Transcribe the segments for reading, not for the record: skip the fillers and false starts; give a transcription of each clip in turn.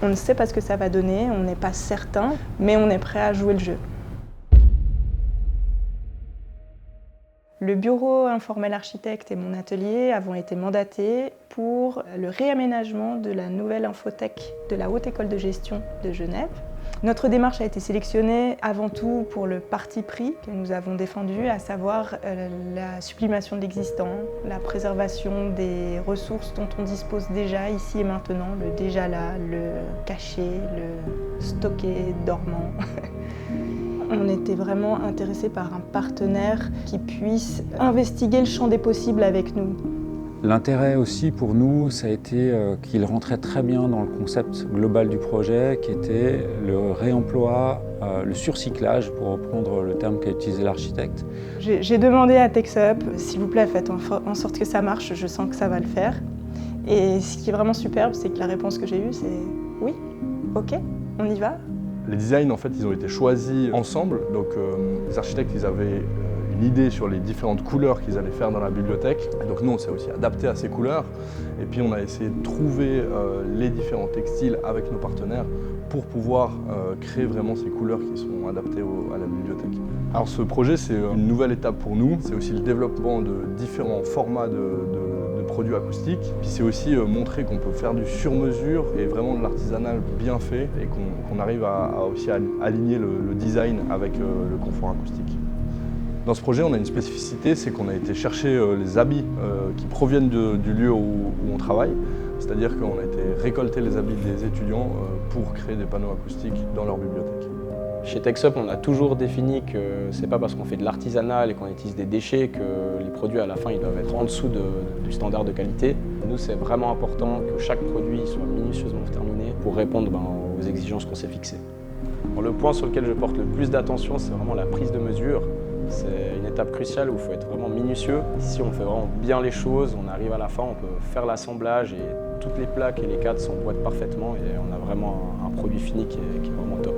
On ne sait pas ce que ça va donner, on n'est pas certain, mais on est prêt à jouer le jeu. Le bureau informel architecte et mon atelier avons été mandatés pour le réaménagement de la nouvelle infothèque de la Haute École de Gestion de Genève. Notre démarche a été sélectionnée avant tout pour le parti pris que nous avons défendu, à savoir la sublimation de l'existant, la préservation des ressources dont on dispose déjà ici et maintenant, le déjà là, le caché, le stocké, dormant. On était vraiment intéressés par un partenaire qui puisse investiguer le champ des possibles avec nous. L'intérêt aussi pour nous, ça a été qu'il rentrait très bien dans le concept global du projet, qui était le réemploi, le surcyclage, pour reprendre le terme qu'a utilisé l'architecte. J'ai demandé à TextUp, s'il vous plaît, faites en sorte que ça marche, je sens que ça va le faire. Et ce qui est vraiment superbe, c'est que la réponse que j'ai eue, c'est oui, ok, on y va. Les designs, en fait, ils ont été choisis ensemble. Donc, les architectes, ils avaient une idée sur les différentes couleurs qu'ils allaient faire dans la bibliothèque. Et donc, nous, on s'est aussi adapté à ces couleurs. Et puis, on a essayé de trouver les différents textiles avec nos partenaires pour pouvoir créer vraiment ces couleurs qui sont adaptées à la bibliothèque. Alors, ce projet, c'est une nouvelle étape pour nous. C'est aussi le développement de différents formats de produits acoustiques. Puis c'est aussi montrer qu'on peut faire du sur-mesure et vraiment de l'artisanal bien fait et qu'on arrive à aussi aligner le design avec le confort acoustique. Dans ce projet, on a une spécificité, c'est qu'on a été chercher les habits qui proviennent du lieu où on travaille. C'est-à-dire qu'on a été récolter les habits des étudiants pour créer des panneaux acoustiques dans leur bibliothèque. Chez TextUp, on a toujours défini que c'est pas parce qu'on fait de l'artisanal et qu'on utilise des déchets que les produits à la fin ils doivent être en dessous du standard de qualité. Nous, c'est vraiment important que chaque produit soit minutieusement terminé pour répondre aux exigences qu'on s'est fixées. Le point sur lequel je porte le plus d'attention, c'est vraiment la prise de mesure. C'est une étape cruciale où il faut être vraiment minutieux. Si on fait vraiment bien les choses, on arrive à la fin, on peut faire l'assemblage et toutes les plaques et les cadres s'emboîtent parfaitement et on a vraiment un produit fini qui est vraiment top.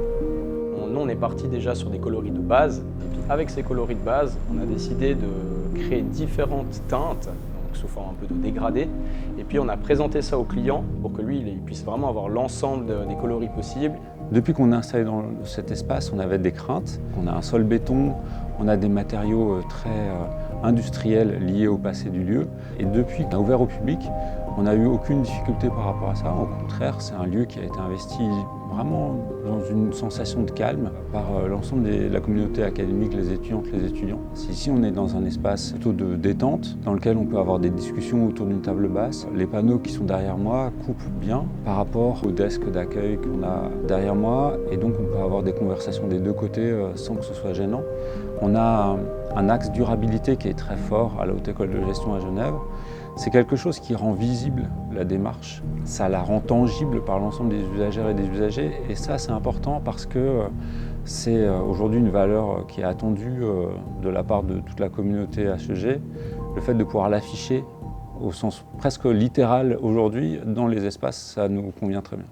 Nous, on est parti déjà sur des coloris de base. Et puis avec ces coloris de base, on a décidé de créer différentes teintes, donc sous forme un peu de dégradé. Et puis on a présenté ça au client pour que lui, il puisse vraiment avoir l'ensemble des coloris possibles. Depuis qu'on est installé dans cet espace, on avait des craintes. On a un sol béton, on a des matériaux très industriels liés au passé du lieu. Et depuis qu'on a ouvert au public, on n'a eu aucune difficulté par rapport à ça. Au contraire, c'est un lieu qui a été investi vraiment dans une sensation de calme par l'ensemble de la communauté académique, les étudiantes, les étudiants. Ici, on est dans un espace plutôt de détente, dans lequel on peut avoir des discussions autour d'une table basse. Les panneaux qui sont derrière moi coupent bien par rapport au desk d'accueil qu'on a derrière moi, et donc on peut avoir des conversations des deux côtés sans que ce soit gênant. On a un axe durabilité qui est très fort à la Haute École de Gestion à Genève. C'est quelque chose qui rend visible la démarche, ça la rend tangible par l'ensemble des usagères et des usagers, et ça c'est important parce que c'est aujourd'hui une valeur qui est attendue de la part de toute la communauté HEG, le fait de pouvoir l'afficher au sens presque littéral aujourd'hui dans les espaces, ça nous convient très bien.